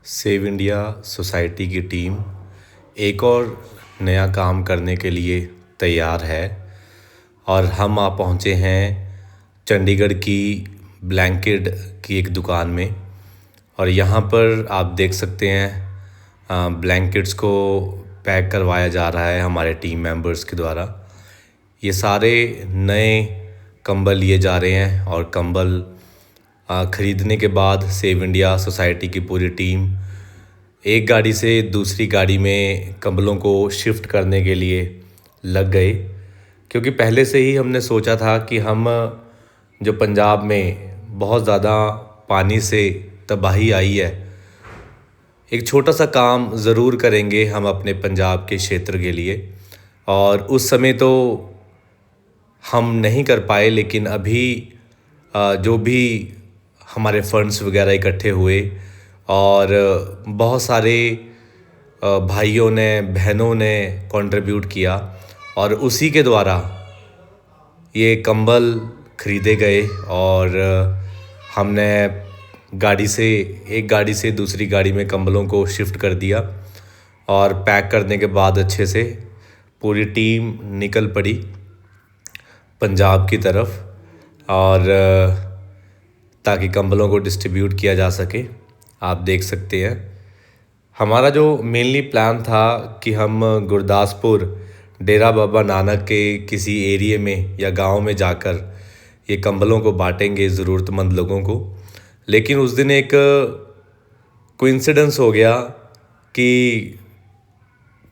Save India society की team एक और नया काम करने के लिए तैयार है और हम आ पहुँचे हैं चंडीगढ़ की ब्लैंकेट की एक दुकान में। और यहाँ पर आप देख सकते हैं ब्लैंकेट्स को पैक करवाया जा रहा है हमारे टीम मेंबर्स के द्वारा। ये सारे नए कंबल लिए जा रहे हैं और कंबल ख़रीदने के बाद सेव इंडिया सोसाइटी की पूरी टीम एक गाड़ी से दूसरी गाड़ी में कंबलों को शिफ्ट करने के लिए लग गए, क्योंकि पहले से ही हमने सोचा था कि हम जो पंजाब में बहुत ज़्यादा पानी से तबाही आई है, एक छोटा सा काम ज़रूर करेंगे हम अपने पंजाब के क्षेत्र के लिए। और उस समय तो हम नहीं कर पाए, लेकिन अभी जो भी हमारे फंड्स वगैरह इकट्ठे हुए और बहुत सारे भाइयों ने बहनों ने कंट्रीब्यूट किया और उसी के द्वारा ये कंबल ख़रीदे गए और हमने एक गाड़ी से दूसरी गाड़ी में कंबलों को शिफ्ट कर दिया। और पैक करने के बाद अच्छे से पूरी टीम निकल पड़ी पंजाब की तरफ, और ताकि कंबलों को डिस्ट्रीब्यूट किया जा सके। आप देख सकते हैं हमारा जो मेनली प्लान था कि हम गुरदासपुर डेरा बाबा नानक के किसी एरिए में या गांव में जाकर ये कंबलों को बांटेंगे ज़रूरतमंद लोगों को। लेकिन उस दिन एक कोइंसिडेंस हो गया कि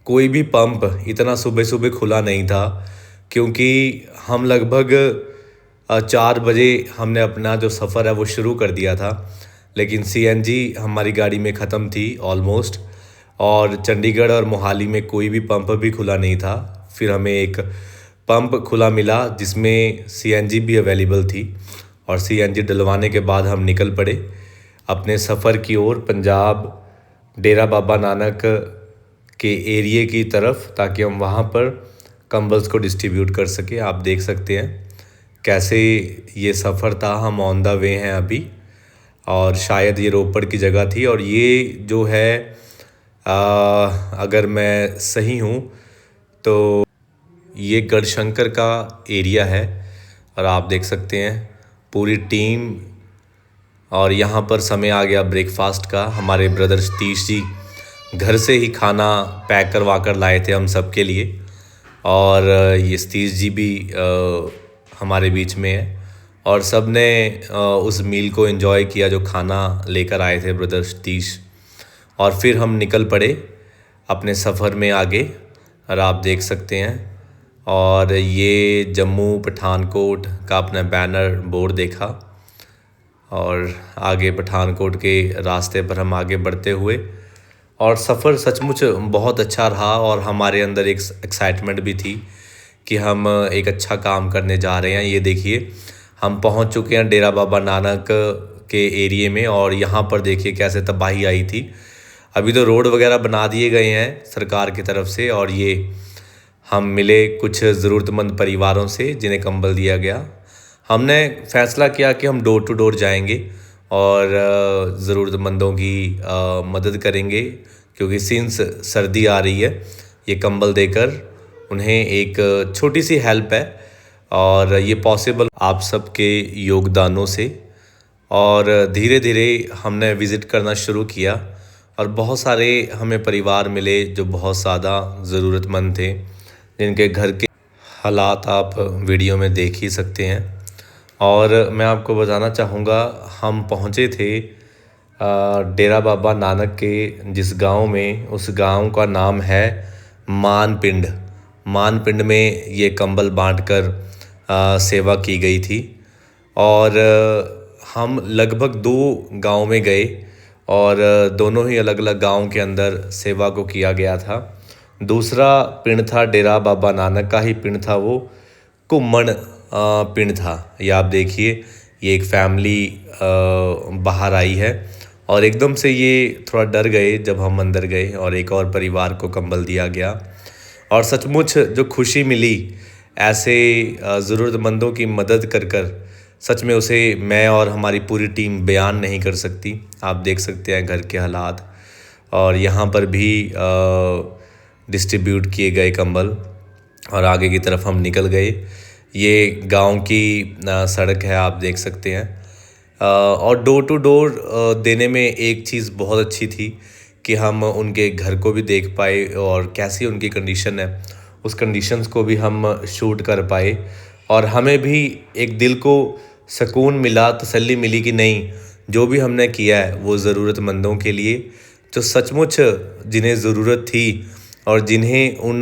कोई भी पंप इतना सुबह सुबह खुला नहीं था, क्योंकि हम लगभग 4 बजे हमने अपना जो सफ़र है वो शुरू कर दिया था, लेकिन सीएनजी हमारी गाड़ी में ख़त्म थी ऑलमोस्ट, और चंडीगढ़ और मोहाली में कोई भी पंप भी खुला नहीं था। फिर हमें एक पंप खुला मिला जिसमें सीएनजी भी अवेलेबल थी, और सीएनजी डलवाने के बाद हम निकल पड़े अपने सफ़र की ओर पंजाब डेरा बाबा नानक के एरिए की तरफ, ताकि हम वहाँ पर कंबल्स को डिस्ट्रीब्यूट कर सके। आप देख सकते हैं कैसे ये सफ़र था। हम ऑन द वे हैं अभी, और शायद ये रोपड़ की जगह थी, और ये जो है अगर मैं सही हूँ तो ये गढ़शंकर का एरिया है। और आप देख सकते हैं पूरी टीम, और यहाँ पर समय आ गया ब्रेकफास्ट का। हमारे ब्रदर सतीश जी घर से ही खाना पैक करवा कर लाए थे हम सब के लिए, और ये सतीश जी भी हमारे बीच में है, और सब ने उस मील को एंजॉय किया जो खाना लेकर आए थे ब्रदर सतीश। और फिर हम निकल पड़े अपने सफ़र में आगे, और आप देख सकते हैं। और ये जम्मू पठानकोट का अपना बैनर बोर्ड देखा, और आगे पठानकोट के रास्ते पर हम आगे बढ़ते हुए, और सफ़र सचमुच बहुत अच्छा रहा। और हमारे अंदर एक एक्साइटमेंट भी थी कि हम एक अच्छा काम करने जा रहे हैं। ये देखिए हम पहुंच चुके हैं डेरा बाबा नानक के एरिए में, और यहाँ पर देखिए कैसे तबाही आई थी। अभी तो रोड वगैरह बना दिए गए हैं सरकार की तरफ से, और ये हम मिले कुछ ज़रूरतमंद परिवारों से जिन्हें कंबल दिया गया। हमने फ़ैसला किया कि हम डोर टू डोर जाएंगे और ज़रूरतमंदों की मदद करेंगे, क्योंकि सिंस सर्दी आ रही है, ये कंबल देकर उन्हें एक छोटी सी हेल्प है, और ये पॉसिबल आप सबके योगदानों से। और धीरे धीरे हमने विज़िट करना शुरू किया, और बहुत सारे हमें परिवार मिले जो बहुत ज़्यादा ज़रूरतमंद थे, जिनके घर के हालात आप वीडियो में देख ही सकते हैं। और मैं आपको बताना चाहूँगा, हम पहुँचे थे डेरा बाबा नानक के जिस गांव में, उस गांव का नाम है मानपिंड। मानपिंड में ये कंबल बांटकर सेवा की गई थी। और हम लगभग 2 गांव में गए, और दोनों ही अलग अलग गांव के अंदर सेवा को किया गया था। दूसरा पिंड था डेरा बाबा नानक का ही पिंड था, वो घुम्मन पिंड था। ये आप देखिए, ये एक फैमिली बाहर आई है, और एकदम से ये थोड़ा डर गए जब हम अंदर गए, और एक और परिवार को कंबल दिया गया। और सचमुच जो खुशी मिली ऐसे ज़रूरतमंदों की मदद कर कर, सच में उसे मैं और हमारी पूरी टीम बयान नहीं कर सकती। आप देख सकते हैं घर के हालात। और यहाँ पर भी डिस्ट्रीब्यूट किए गए कंबल और आगे की तरफ हम निकल गए। ये गांव की सड़क है, आप देख सकते हैं। और डोर टू डोर देने में एक चीज़ बहुत अच्छी थी कि हम उनके घर को भी देख पाए और कैसी उनकी कंडीशन है, उस कंडीशंस को भी हम शूट कर पाए। और हमें भी एक दिल को सुकून मिला, तसल्ली मिली कि नहीं, जो भी हमने किया है वो ज़रूरतमंदों के लिए, जो सचमुच जिन्हें ज़रूरत थी और जिन्हें उन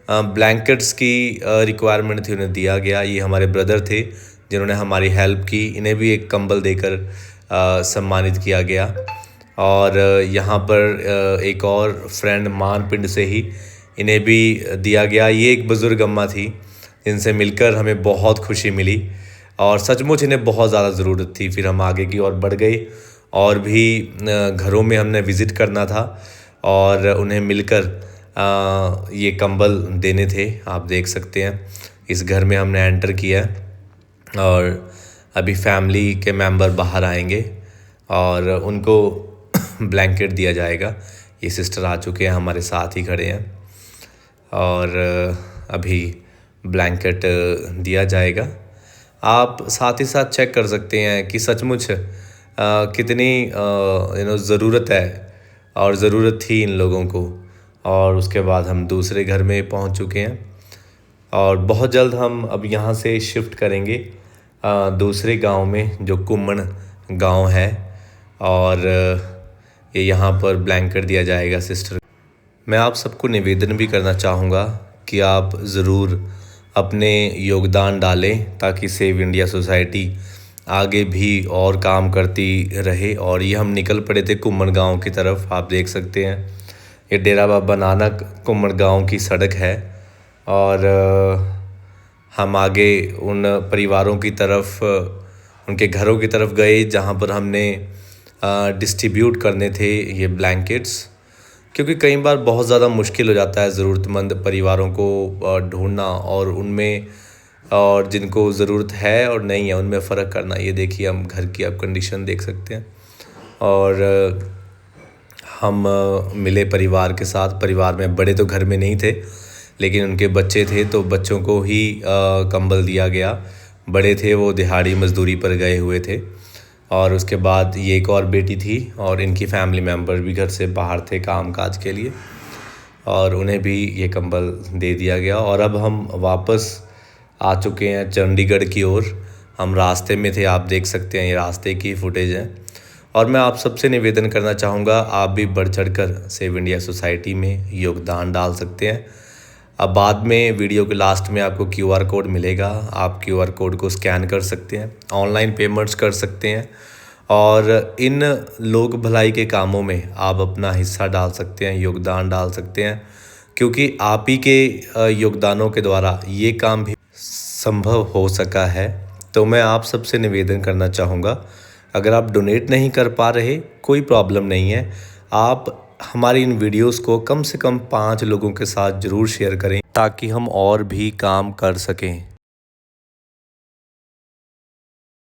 ब्लैंकेट्स की रिक्वायरमेंट थी, उन्हें दिया गया। ये हमारे ब्रदर थे जिन्होंने हमारी हेल्प की, इन्हें भी एक कंबल देकर सम्मानित किया गया। और यहाँ पर एक और फ्रेंड मानपिंड से ही इन्हें भी दिया गया। ये एक बुज़ुर्ग अम्मा थी जिनसे मिलकर हमें बहुत खुशी मिली और सचमुच इन्हें बहुत ज़्यादा ज़रूरत थी। फिर हम आगे की ओर बढ़ गए और भी घरों में हमने विज़िट करना था और उन्हें मिलकर ये कंबल देने थे। आप देख सकते हैं इस घर में हमने एंटर किया और अभी फैमिली के मेंबर बाहर आएंगे और उनको ब्लैंकेट दिया जाएगा। ये सिस्टर आ चुके हैं, हमारे साथ ही खड़े हैं और अभी ब्लैंकेट दिया जाएगा। आप साथ ही साथ चेक कर सकते हैं कि सचमुच कितनी ज़रूरत है और ज़रूरत थी इन लोगों को। और उसके बाद हम दूसरे घर में पहुंच चुके हैं और बहुत जल्द हम अब यहाँ से शिफ्ट करेंगे दूसरे गांव में, जो कुम्मण गांव है। और ये यहाँ पर ब्लैंकेट दिया जाएगा सिस्टर। मैं आप सबको निवेदन भी करना चाहूँगा कि आप ज़रूर अपने योगदान डालें ताकि सेव इंडिया सोसाइटी आगे भी और काम करती रहे। और ये हम निकल पड़े थे कुम्मण गांव की तरफ। आप देख सकते हैं ये डेरा बाबा नानक कुम्मण गांव की सड़क है और हम आगे उन परिवारों की तरफ, उनके घरों की तरफ गए जहां पर हमने डिस्ट्रीब्यूट करने थे ये ब्लैंकेट्स। क्योंकि कई बार बहुत ज़्यादा मुश्किल हो जाता है ज़रूरतमंद परिवारों को ढूंढना और उनमें, और जिनको ज़रूरत है और नहीं है उनमें फ़र्क करना। ये देखिए हम घर की आप कंडीशन देख सकते हैं। और हम मिले परिवार के साथ। परिवार में बड़े तो घर में नहीं थे लेकिन उनके बच्चे थे, तो बच्चों को ही कंबल दिया गया। बड़े थे वो दिहाड़ी मजदूरी पर गए हुए थे। और उसके बाद ये एक और बेटी थी और इनकी फैमिली मेम्बर भी घर से बाहर थे कामकाज के लिए, और उन्हें भी ये कंबल दे दिया गया। और अब हम वापस आ चुके हैं चंडीगढ़ की ओर। हम रास्ते में थे, आप देख सकते हैं ये रास्ते की फुटेज है। और मैं आप सबसे निवेदन करना चाहूँगा, आप भी बढ़ चढ़कर सेव इंडिया सोसाइटी में योगदान डाल सकते हैं। अब बाद में वीडियो के लास्ट में आपको QR कोड मिलेगा, आप QR कोड को स्कैन कर सकते हैं, ऑनलाइन पेमेंट्स कर सकते हैं और इन लोक भलाई के कामों में आप अपना हिस्सा डाल सकते हैं, योगदान डाल सकते हैं। क्योंकि आप ही के योगदानों के द्वारा ये काम भी संभव हो सका है। तो मैं आप सबसे निवेदन करना चाहूँगा, अगर आप डोनेट नहीं कर पा रहे कोई प्रॉब्लम नहीं है, आप हमारी इन वीडियोस को कम से कम 5 लोगों के साथ ज़रूर शेयर करें ताकि हम और भी काम कर सकें।